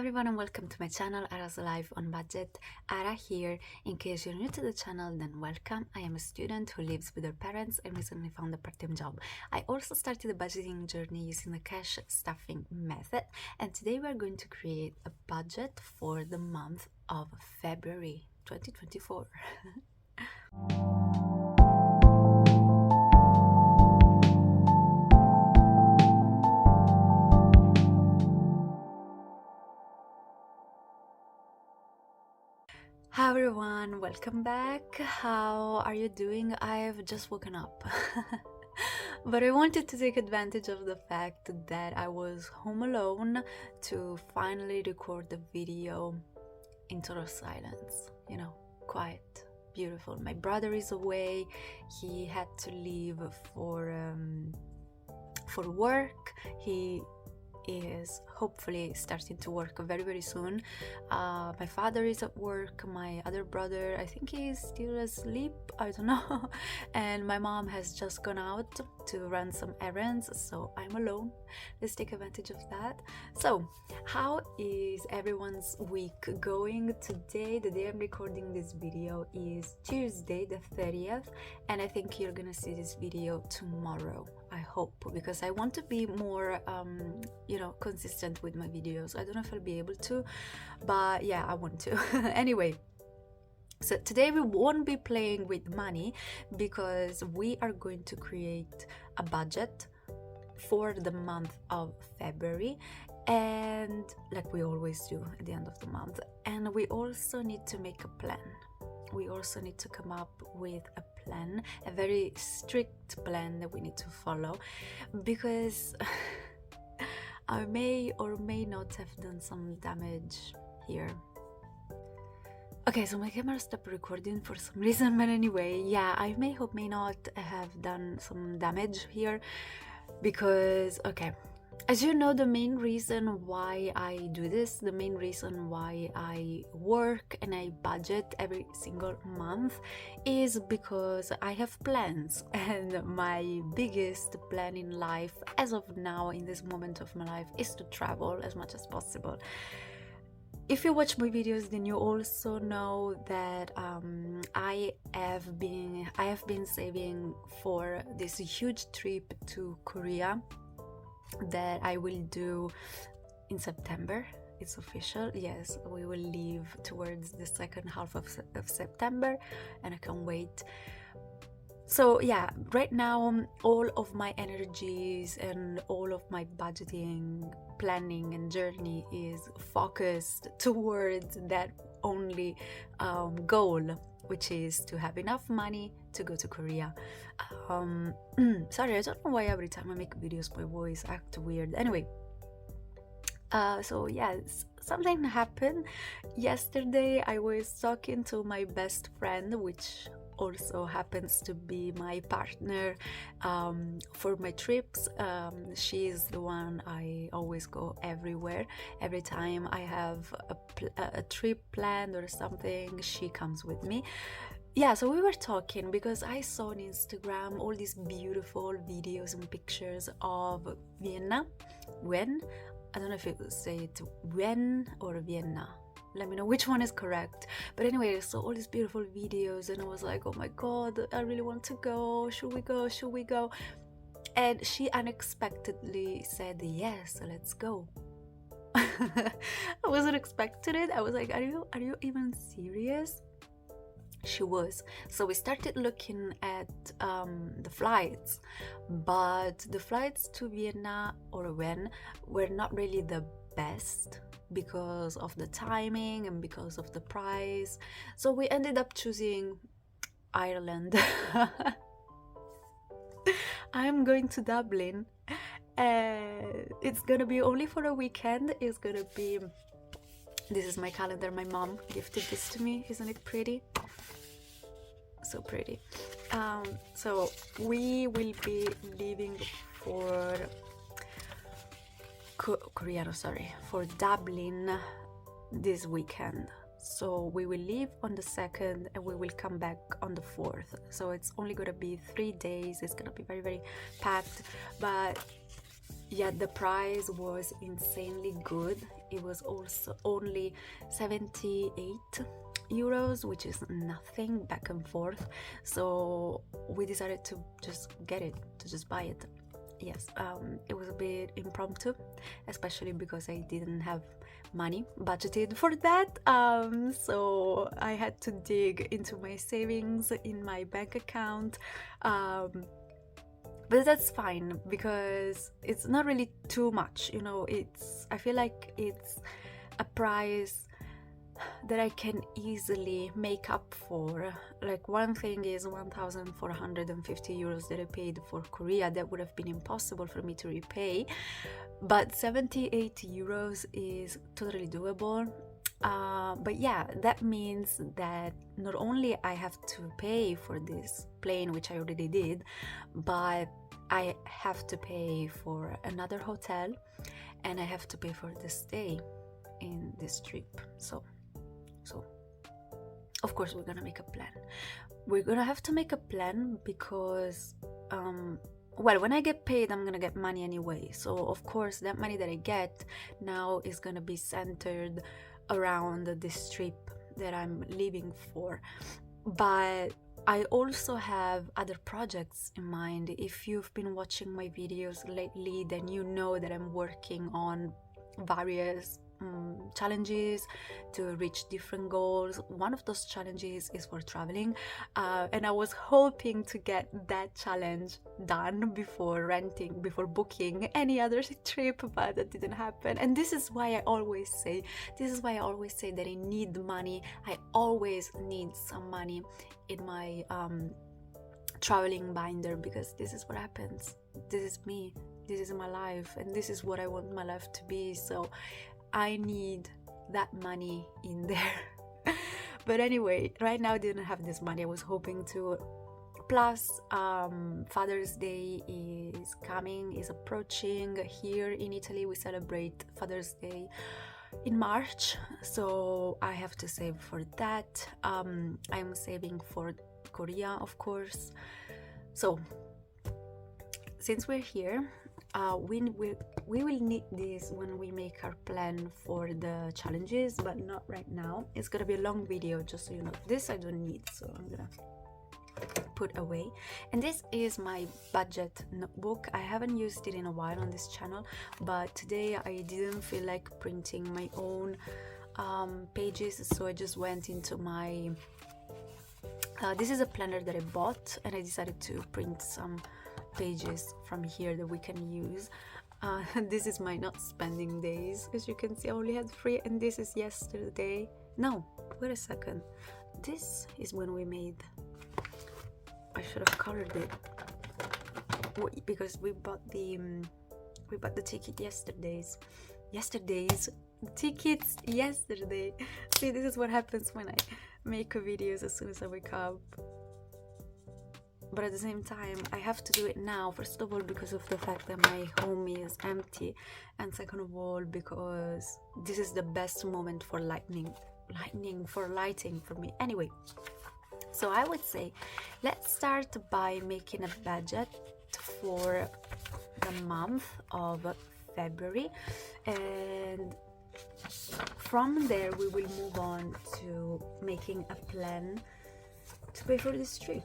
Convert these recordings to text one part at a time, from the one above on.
everyone and welcome to my channel, Ara's Life on Budget. Ara here. In case you're new to the channel, then welcome. I am a student who lives with her parents and recently found a part-time job. I also started a budgeting journey using the cash stuffing method, and today we're going to create a budget for the month of February 2024. Hi everyone, welcome back. How are you doing? I've just woken up. But I wanted to take advantage of the fact that I was home alone to finally record the video in total silence. You know, quiet, beautiful. My brother is away. He had to leave for work. He is hopefully starting to work very soon. My father is at work. My other brother, I think he's still asleep, I don't know. And my mom has just gone out to run some errands, so I'm alone. Let's take advantage of that. So how is everyone's week going? Today, the day I'm recording this video, is Tuesday the 30th, and I think you're gonna see this video tomorrow, I hope, because I want to be more consistent with my videos. I don't know if I'll be able to, but yeah, I want to. Anyway, so today we won't be playing with money because we are going to create a budget for the month of February, and like we always do at the end of the month. And we also need to make a plan. We also need to come up with a plan, a very strict plan that we need to follow, because I may or may not have done some damage here. Okay, so my camera stopped recording for some reason, but anyway, yeah, I may or may not have done some damage here because, okay, as you know, the main reason why I do this, the main reason why I work and I budget every single month is because I have plans, and my biggest plan in life as of now, in this moment of my life, is to travel as much as possible. If you watch my videos, then you also know that I have been saving for this huge trip to Korea that I will do in September. It's official. Yes, we will leave towards the second half of September, and I can't wait. So yeah, right now all of my energies and all of my budgeting, planning and journey is focused towards that only goal, which is to have enough money to go to Korea. Sorry, I don't know why every time I make videos my voice acts weird. Anyway, so yeah, something happened yesterday. I was talking to my best friend, which also happens to be my partner for my trips. She is the one I always go everywhere. Every time I have a trip planned or something, she comes with me. Yeah, so we were talking because I saw on Instagram all these beautiful videos and pictures of Vienna. I don't know if you say it Wien or Vienna. Let me know which one is correct. But anyway, I saw all these beautiful videos and I was like, oh my god, I really want to go. Should we go? Should we go? And she unexpectedly said, yes, let's go. I wasn't expecting it. I was like, are you even serious? She was. So we started looking at the flights, but the flights to Vienna or Wien were not really the best because of the timing and because of the price. So we ended up choosing Ireland. I'm going to Dublin. It's gonna be only for a weekend. It's gonna be, this is my calendar, my mom gifted this to me. Isn't it pretty? So pretty. So we will be leaving for for Dublin this weekend. So we will leave on the 2nd and we will come back on the 4th. So it's only gonna be 3 days. It's gonna be very packed, but yeah, the price was insanely good. it was also only 78 euros, which is nothing, back and forth. So we decided to just get it, to just buy it. Yes, it was a bit impromptu, especially because I didn't have money budgeted for that, so I had to dig into my savings in my bank account, but that's fine because it's not really too much, you know. I feel like it's a price that I can easily make up for. Like, one thing is 1,450 euros that I paid for Korea, that would have been impossible for me to repay, but 78 euros is totally doable. But yeah, that means that not only I have to pay for this plane, which I already did, but I have to pay for another hotel, and I have to pay for the stay in this trip. So of course we're gonna make a plan. We're gonna have to make a plan because well, when I get paid, I'm gonna get money anyway, so of course that money that I get now is gonna be centered around this trip that I'm leaving for. But I also have other projects in mind. If you've been watching my videos lately, then you know that I'm working on various challenges to reach different goals. One of those challenges is for traveling, and I was hoping to get that challenge done before booking any other trip, but that didn't happen. And this is why I always say that I need money. I always need some money in my traveling binder, because this is what happens. This is me, this is my life, and this is what I want my life to be. So I need that money in there. But anyway, right now I didn't have this money. I was hoping to. Plus, Father's Day is approaching. Here in Italy, we celebrate Father's Day in March, so I have to save for that. I'm saving for Korea, of course. So since we're here, we will need this when we make our plan for the challenges, but not right now. It's gonna be a long video, just so you know. This I don't need, so I'm gonna put away. And this is my budget notebook. I haven't used it in a while on this channel, but today I didn't feel like printing my own pages, so I just went into my this is a planner that I bought, and I decided to print some pages from here that we can use. This is my not spending days. As you can see, I only had 3, and this is yesterday. No, wait a second, this is when we made. I should have colored it because we bought the ticket yesterday's tickets yesterday. See, this is what happens when I make videos as soon as I wake up. But at the same time, I have to do it now, first of all because of the fact that my home is empty, and second of all because this is the best moment for lighting for me. Anyway, so I would say let's start by making a budget for the month of February, and from there we will move on to making a plan to pay for this trip.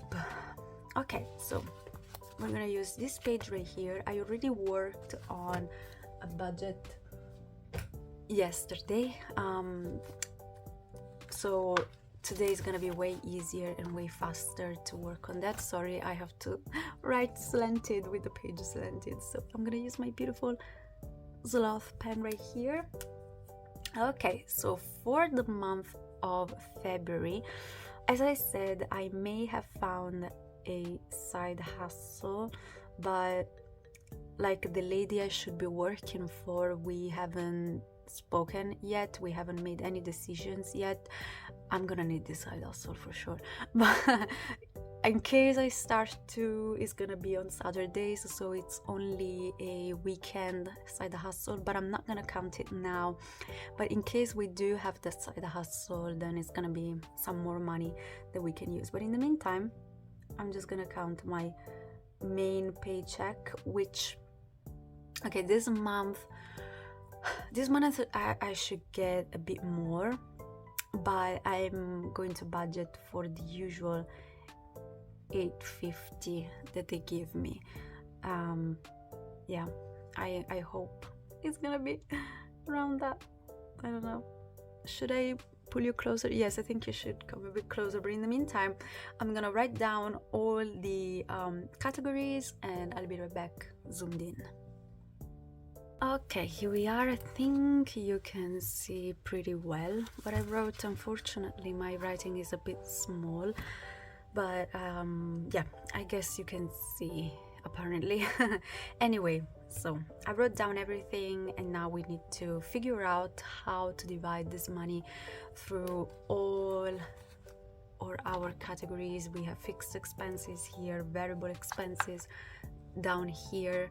Okay, so we're gonna use this page right here. I already worked on a budget yesterday, so today is gonna be way easier and way faster to work on that. Sorry, I have to write slanted with the page slanted, so I'm gonna use my beautiful sloth pen right here. Okay, so for the month of February, as I said, I may have found a side hustle, but like the lady I should be working for, we haven't spoken yet, we haven't made any decisions yet. I'm gonna need this side hustle for sure, but in case I start to, it's gonna be on Saturdays, so it's only a weekend side hustle, but I'm not gonna count it now. But in case we do have the side hustle, then it's gonna be some more money that we can use. But in the meantime, I'm just gonna count my main paycheck, which, okay, this month this month I should get a bit more, but I'm going to budget for the usual 850 that they give me. Yeah, I hope it's gonna be around that. I don't know. Should I pull you closer? Yes, I think you should come a bit closer, but in the meantime I'm gonna write down all the categories and I'll be right back zoomed in. Okay, here we are. I think you can see pretty well what I wrote. Unfortunately, my writing is a bit small, but yeah, I guess you can see apparently. Anyway, so I wrote down everything and now we need to figure out how to divide this money through all or our categories. We have fixed expenses here, variable expenses down here,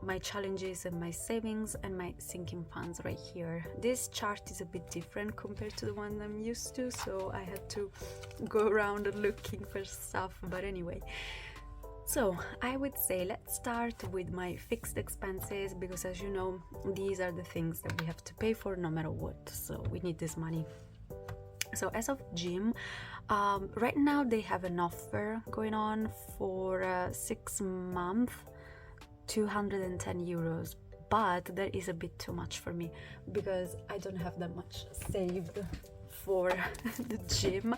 my challenges and my savings, and my sinking funds right here. This chart is a bit different compared to the one I'm used to, so I had to go around looking for stuff. But anyway, so I would say let's start with my fixed expenses, because as you know, these are the things that we have to pay for no matter what, so we need this money. So as of gym, right now they have an offer going on for 6 months, 210 euros, but that is a bit too much for me because I don't have that much saved for the gym.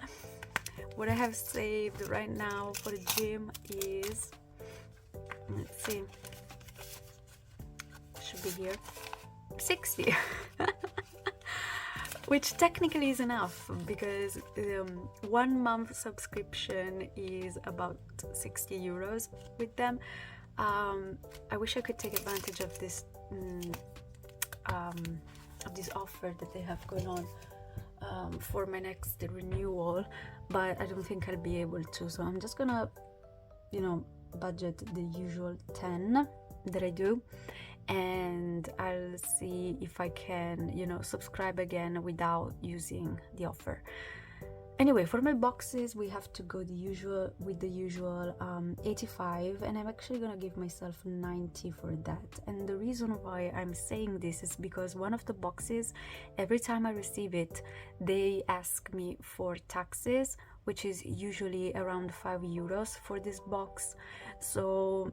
What I have saved right now for the gym is, let's see, should be here, 60. Which technically is enough because 1 month subscription is about 60 euros with them. I wish I could take advantage of this offer that they have going on for my next renewal, but I don't think I'll be able to, so I'm just gonna, you know, budget the usual 10 that I do, and I'll see if I can, you know, subscribe again without using the offer. Anyway, for my boxes we have to go with the usual 85, and I'm actually gonna give myself 90 for that. And the reason why I'm saying this is because one of the boxes, every time I receive it, they ask me for taxes, which is usually around 5 euros for this box. So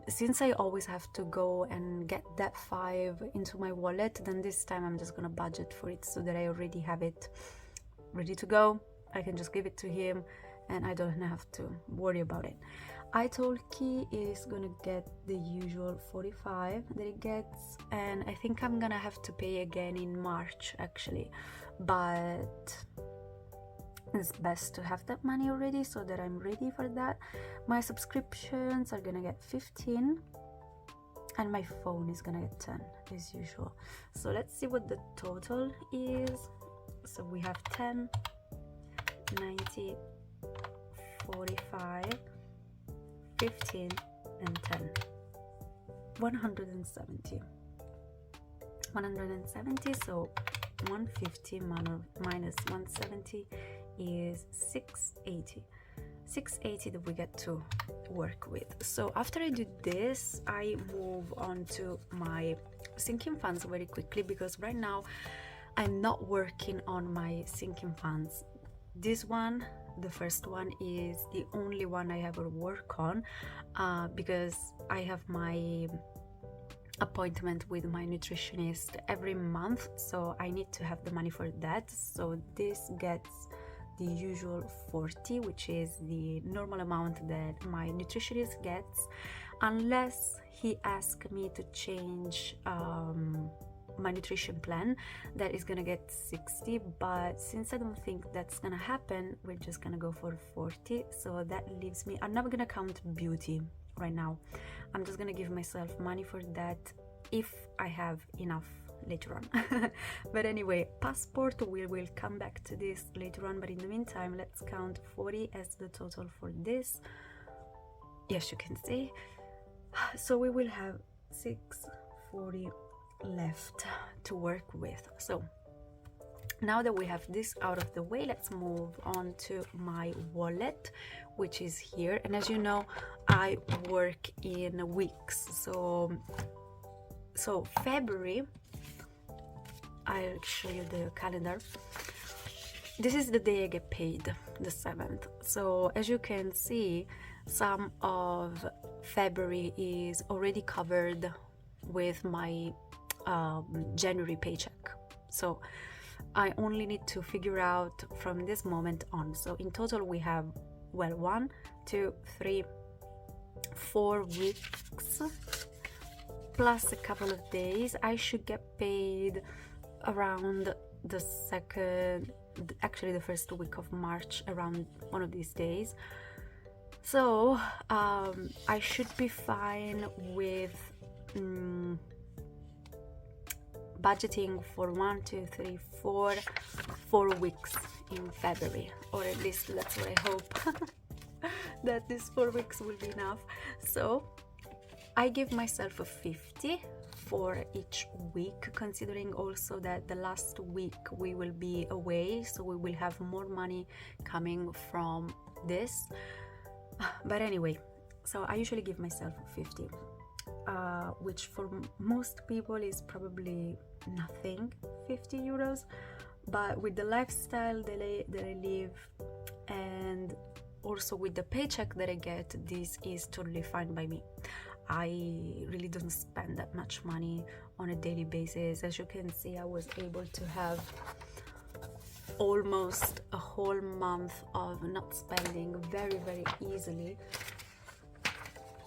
since I always have to go and get that 5 into my wallet, then this time I'm just gonna budget for it so that I already have it ready to go. I can just give it to him and I don't have to worry about it. 𝚃𝚘𝚝 is gonna get the usual 45 that it gets, and I think I'm gonna have to pay again in March actually, but it's best to have that money already so that I'm ready for that. My subscriptions are gonna get 15 and my phone is gonna get 10 as usual. So let's see what the total is. So we have 10, 90, 45, 15 and 10. 170. 170, so 150 minus 170 is 680. 680 that we get to work with. So after I do this, I move on to my sinking funds very quickly, because right now I'm not working on my sinking funds. This one, the first one, is the only one I ever work on because I have my appointment with my nutritionist every month, so I need to have the money for that. So this gets the usual 40, which is the normal amount that my nutritionist gets, unless he asks me to change my nutrition plan. That is gonna get 60, but since I don't think that's gonna happen, we're just gonna go for 40. So that leaves me, I'm not gonna count beauty right now, I'm just gonna give myself money for that if I have enough later on. But anyway, passport, we will come back to this later on, but in the meantime let's count 40 as the total for this. Yes, you can see. So we will have 640 left to work with. So now that we have this out of the way, let's move on to my wallet, which is here. And as you know, I work in weeks, so So February, I'll show you the calendar. This is the day I get paid, the 7th. So as you can see, some of February is already covered with my January paycheck. So I only need to figure out from this moment on. So in total we have, well, 1, 2, 3, 4 weeks plus a couple of days. I should get paid around the first week of March, around one of these days. So I should be fine with budgeting for 1, 2, 3, 4 weeks in February, or at least that's what I hope that these 4 weeks will be enough. So I give myself a 50 for each week, considering also that the last week we will be away, so we will have more money coming from this. But anyway, so I usually give myself 50, which for most people is probably nothing, 50 euros, but with the lifestyle that I live and also with the paycheck that I get, this is totally fine by me. I really don't spend that much money on a daily basis. As you can see, I was able to have almost a whole month of not spending very, very easily,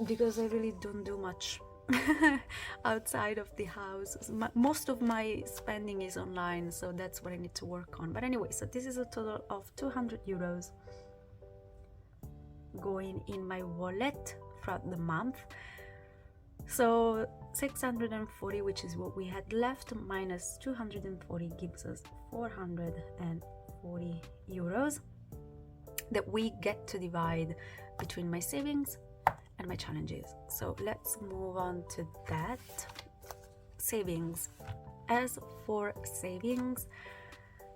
because I really don't do much outside of the house. Most of my spending is online, so that's what I need to work on. But anyway, so this is a total of 200 euros going in my wallet throughout the month. So 640, which is what we had left, minus 240 gives us 440 euros that we get to divide between my savings and my challenges. So let's move on to that. Savings. As for savings,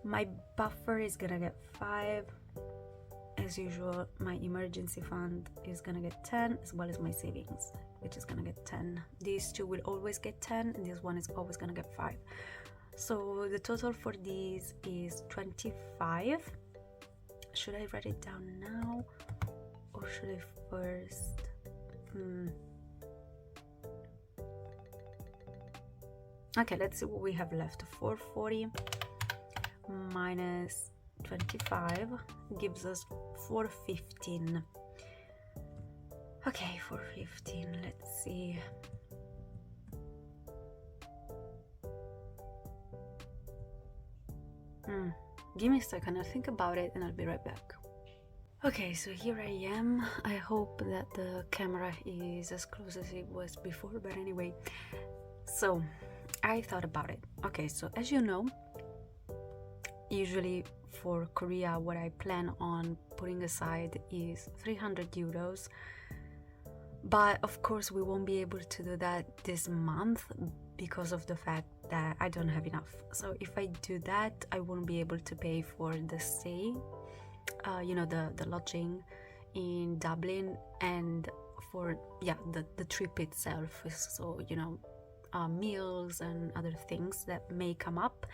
my buffer is gonna get 5. As usual, my emergency fund is gonna get 10, as well as my savings, which is gonna get 10. These two will always get 10, and this one is always gonna get 5. So the total for these is 25. Should I write it down now, or should I first? Okay, let's see what we have left. 440 minus 25 gives us 415. Okay, 415, let's see. Give me a second, I'll think about it and I'll be right back. Okay, so here I am. I hope that the camera is as close as it was before, but anyway, so I thought about it. Okay, so as you know, usually for Korea, what I plan on putting aside is 300 euros. But of course, we won't be able to do that this month because of the fact that I don't have enough. So if I do that, I won't be able to pay for the stay, the lodging in Dublin, and for the trip itself. So meals and other things that may come up.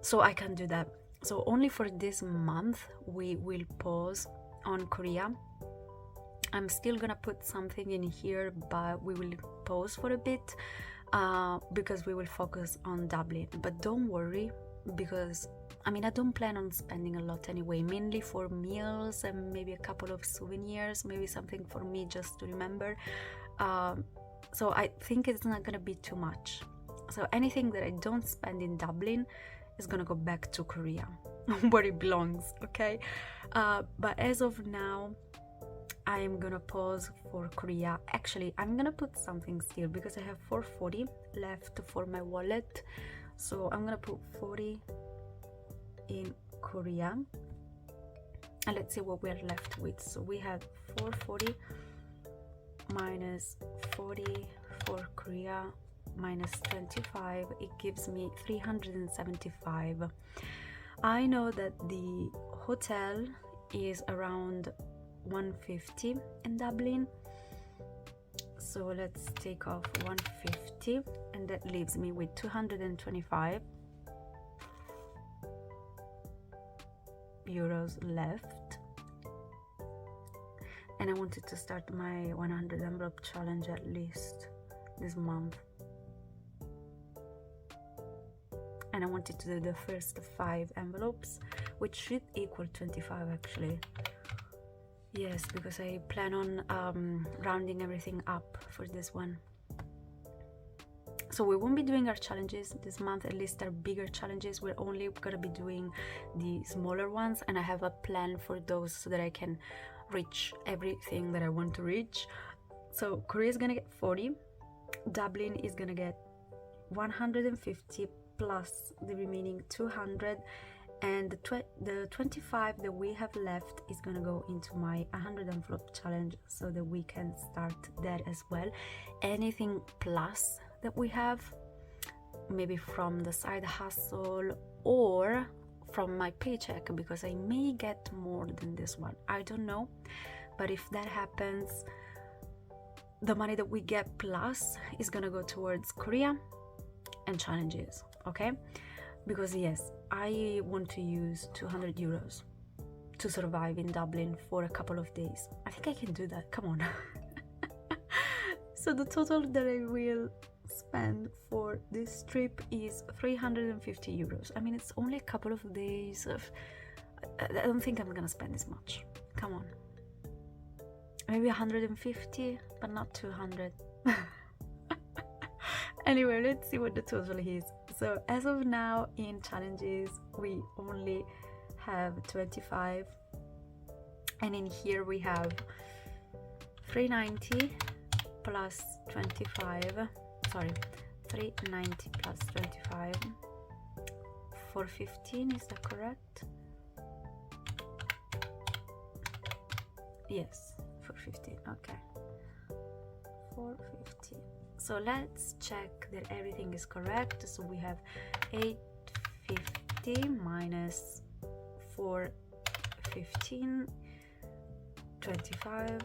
So I can do that. So only for this month we will pause on Korea. I'm still gonna put something in here, but we will pause for a bit because we will focus on Dublin. But don't worry, because I don't plan on spending a lot anyway, mainly for meals and maybe a couple of souvenirs, maybe something for me just to remember. So I think it's not gonna be too much. So anything that I don't spend in Dublin is gonna go back to Korea where it belongs, okay? But as of now, I'm gonna pause for Korea. Actually, I'm gonna put something still because I have 440 left for my wallet. So I'm gonna put 40 in Korea. And let's see what we're left with. So we have 440 minus 40 for Korea minus 25. It gives me 375. I know that the hotel is around 150 in Dublin, So let's take off 150, and that leaves me with 225 euros left. And I wanted to start my 100 envelope challenge at least this month. And I wanted to do the first 5 envelopes, which should equal 25 actually. Yes, because I plan on rounding everything up for this one. So we won't be doing our challenges this month, at least our bigger challenges. We're only gonna be doing the smaller ones, and I have a plan for those so that I can reach everything that I want to reach. So Korea is gonna get 40, Dublin is gonna get 150 plus the remaining 200, and the 25 that we have left is gonna go into my 100 envelope challenge so that we can start that as well. Anything plus that we have, maybe from the side hustle or from my paycheck, because I may get more than this one, I don't know. But if that happens, the money that we get plus is gonna go towards Korea and challenges, okay? Because yes, I want to use 200 euros to survive in Dublin for a couple of days. I think I can do that, come on. So the total that I will spend for this trip is 350 euros. I mean, it's only a couple of days of... I don't think I'm gonna spend this much, come on. Maybe 150, but not 200. Anyway, let's see what the total is. So as of now in challenges we only have 25, and in here we have 390 plus 25, sorry, 390 plus 25, 415, is that correct? Yes, 415, okay, 415. So let's check that everything is correct. So we have 850 minus 415, 25,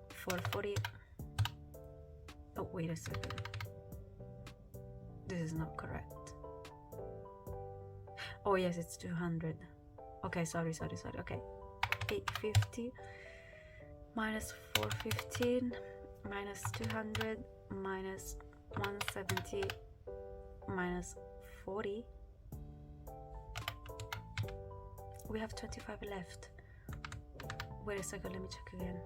440. Oh, wait a second. This is not correct. Oh yes, it's 200. Okay, sorry. Okay, 850 minus 415 minus 200 minus 170 minus 40. We have 25 left. Wait a second, let me check again.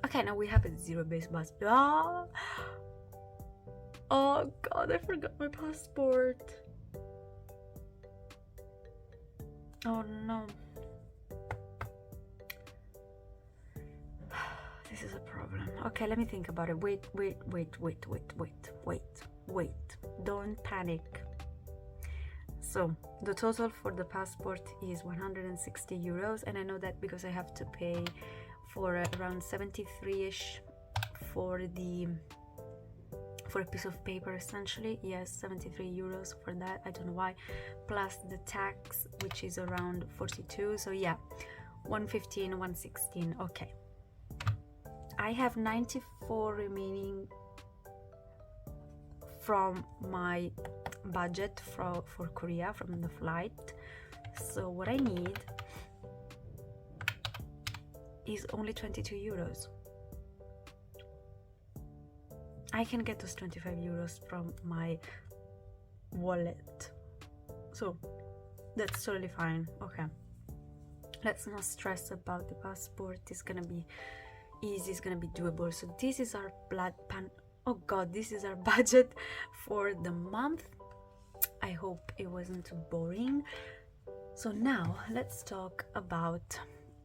Okay, now we have a zero-based bus. Ah! Oh god, I forgot my passport. Oh no. This is a problem. Okay, let me think about it. Wait. Don't panic. So the total for the passport is 160 euros, and I know that because I have to pay for around 73-ish for a piece of paper, essentially. Yes, 73 euros for that, I don't know why, plus the tax, which is around 42. So yeah, 115, 116. Okay, I have 94 remaining from my budget for Korea, from the flight. So what I need is only 22 euros. I can get those 25 euros from my wallet, so that's totally fine. Okay, let's not stress about the passport. It's gonna be easy, it's gonna be doable. So this is our this is our budget for the month. I hope it wasn't too boring. So now let's talk about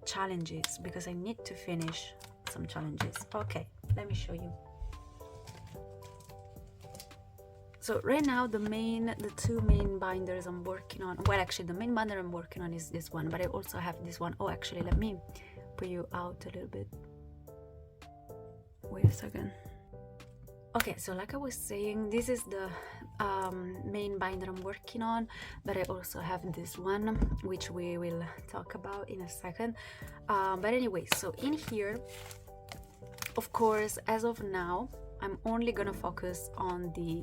challenges, because I need to finish some challenges. Okay, let me show you. So right now the two main binders I'm working on, well actually the main binder I'm working on is this one, but I also have this one. Oh, actually let me put you out a little bit. Wait a second. Okay, so like I was saying, this is the main binder I'm working on, but I also have this one, which we will talk about in a second. But anyway, so in here, of course, as of now, I'm only gonna focus on the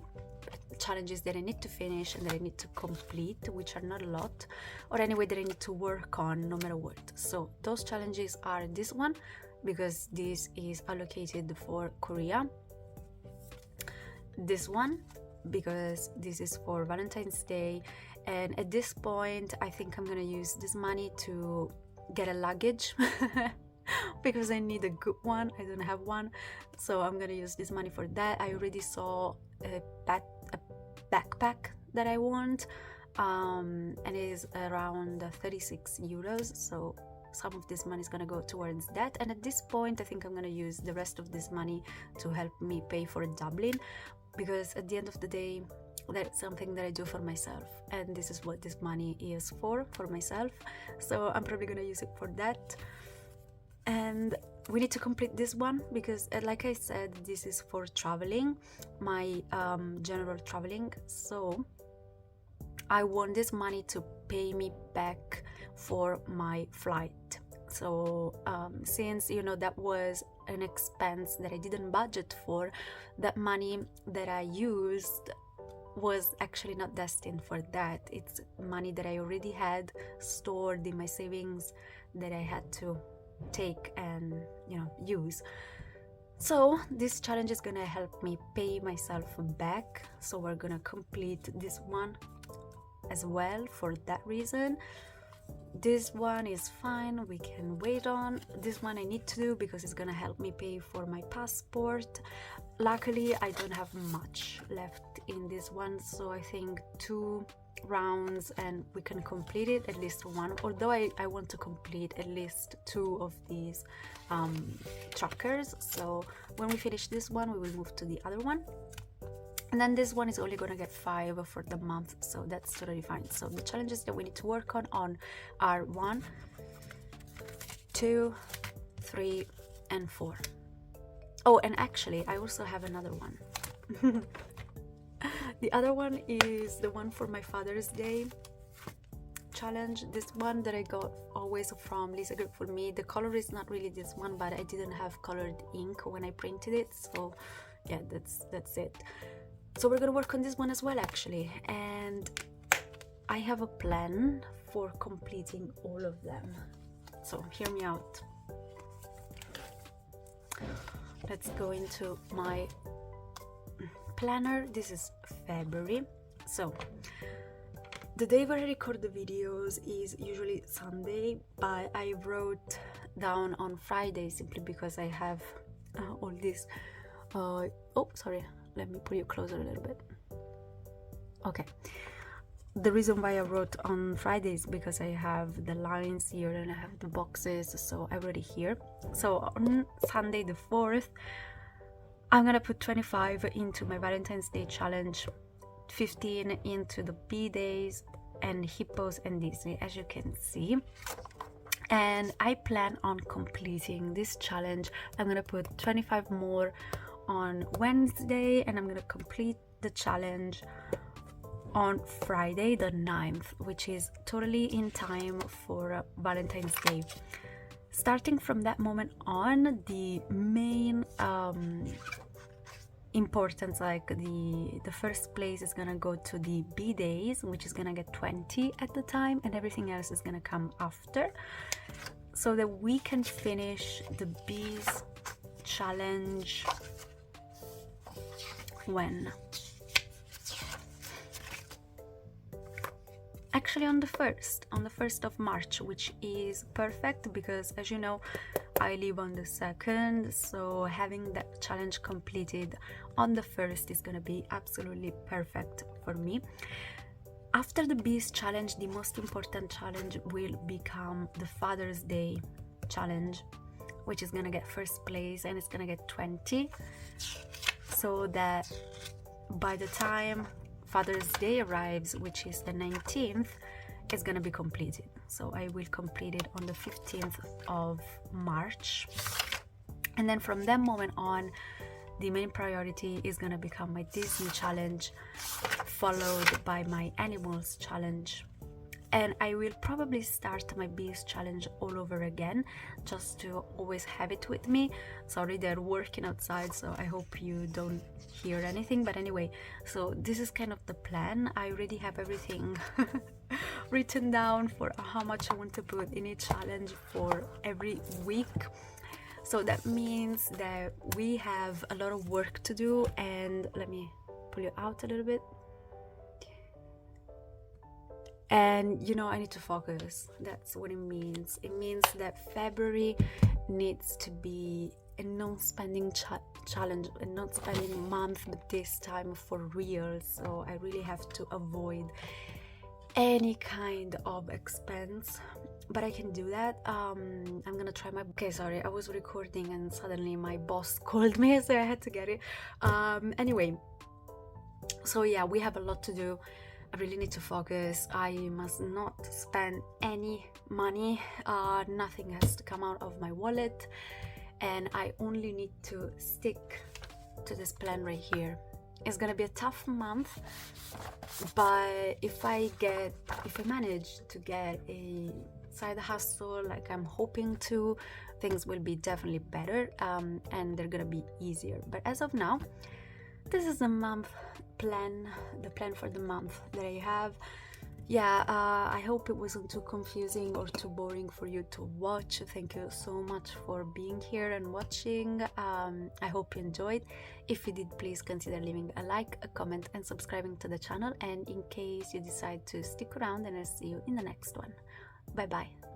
challenges that I need to finish and that I need to complete, which are not a lot, or anyway that I need to work on no matter what. So those challenges are this one, because this is allocated for Korea, this one because this is for Valentine's Day, and at this point I think I'm gonna use this money to get a luggage because I need a good one. I don't have one, so I'm gonna use this money for that. I already saw a backpack that I want, and it is around 36 euros, so some of this money is gonna go towards that. And at this point I think I'm gonna use the rest of this money to help me pay for Dublin, because at the end of the day that's something that I do for myself, and this is what this money is for myself, so I'm probably gonna use it for that. And we need to complete this one because like I said, this is for traveling, my general traveling, so I want this money to pay me back for my flight. So since you know that was an expense that I didn't budget for, that money that I used was actually not destined for that. It's money that I already had stored in my savings that I had to take and use. So this challenge is gonna help me pay myself back, so we're gonna complete this one as well for that reason. This one is fine, we can wait on. This one I need to do because it's gonna help me pay for my passport. Luckily I don't have much left in this one, so I think 2 rounds and we can complete it, at least one, although I want to complete at least 2 of these trackers. So when we finish this one we will move to the other one, and then this one is only gonna get 5 for the month, so that's totally fine. So the challenges that we need to work on are 1, 2, 3 and 4. Oh, and actually I also have another one. The other one is the one for my Father's Day challenge, this one that I got always from 𝙷𝚘𝚝𝚜. The color is not really this one, but I didn't have colored ink when I printed it, so yeah, that's it. So we're gonna work on this one as well actually, and I have a plan for completing all of them, so hear me out. Let's go into my planner. This is February, so the day where I record the videos is usually Sunday, but I wrote down on Friday simply because I have all this oh sorry, let me put you closer a little bit. Okay, the reason why I wrote on Friday is because I have the lines here and I have the boxes, so I wrote it here. So on Sunday the 4th I'm gonna put 25 into my Valentine's Day challenge, 15 into the B-Days and Hippos and Disney, as you can see. And I plan on completing this challenge. I'm gonna put 25 more on Wednesday, and I'm gonna complete the challenge on Friday the 9th, which is totally in time for Valentine's Day. Starting from that moment on, the main importance, like the first place is gonna go to the B-Days, which is gonna get 20 at the time, and everything else is gonna come after, so that we can finish the Bees challenge when? Actually on the 1st of March, which is perfect because, as you know, I leave on the 2nd, so having that challenge completed on the 1st is gonna be absolutely perfect for me. After the Bees challenge, the most important challenge will become the Father's Day challenge, which is gonna get first place and it's gonna get 20, so that by the time Father's Day arrives, which is the 19th, it's gonna be completed. So I will complete it on the 15th of March. And then from that moment on, the main priority is gonna become my Disney challenge, followed by my animals challenge. And I will probably start my bees challenge all over again, just to always have it with me. Sorry, they're working outside, so I hope you don't hear anything. But anyway, so this is kind of the plan. I already have everything written down for how much I want to put in each challenge for every week. So that means that we have a lot of work to do, and let me pull you out a little bit. And you know, I need to focus. That's what it means. It means that February needs to be a non-spending challenge, a non-spending month, but this time for real. So I really have to avoid any kind of expense, but I can do that. I'm gonna try my... Okay, sorry, I was recording and suddenly my boss called me, so I had to get it. Anyway, so yeah, we have a lot to do. I really need to focus. I must not spend any money. Nothing has to come out of my wallet, and I only need to stick to this plan right here. It's gonna be a tough month, but if I manage to get a side hustle like I'm hoping to, things will be definitely better, and they're gonna be easier. But as of now, this is the month plan, the plan for the month that I have. Yeah, I hope it wasn't too confusing or too boring for you to watch. Thank you so much for being here and watching. I hope you enjoyed. If you did, please consider leaving a like, a comment, and subscribing to the channel. And in case you decide to stick around, then I'll see you in the next one. Bye bye.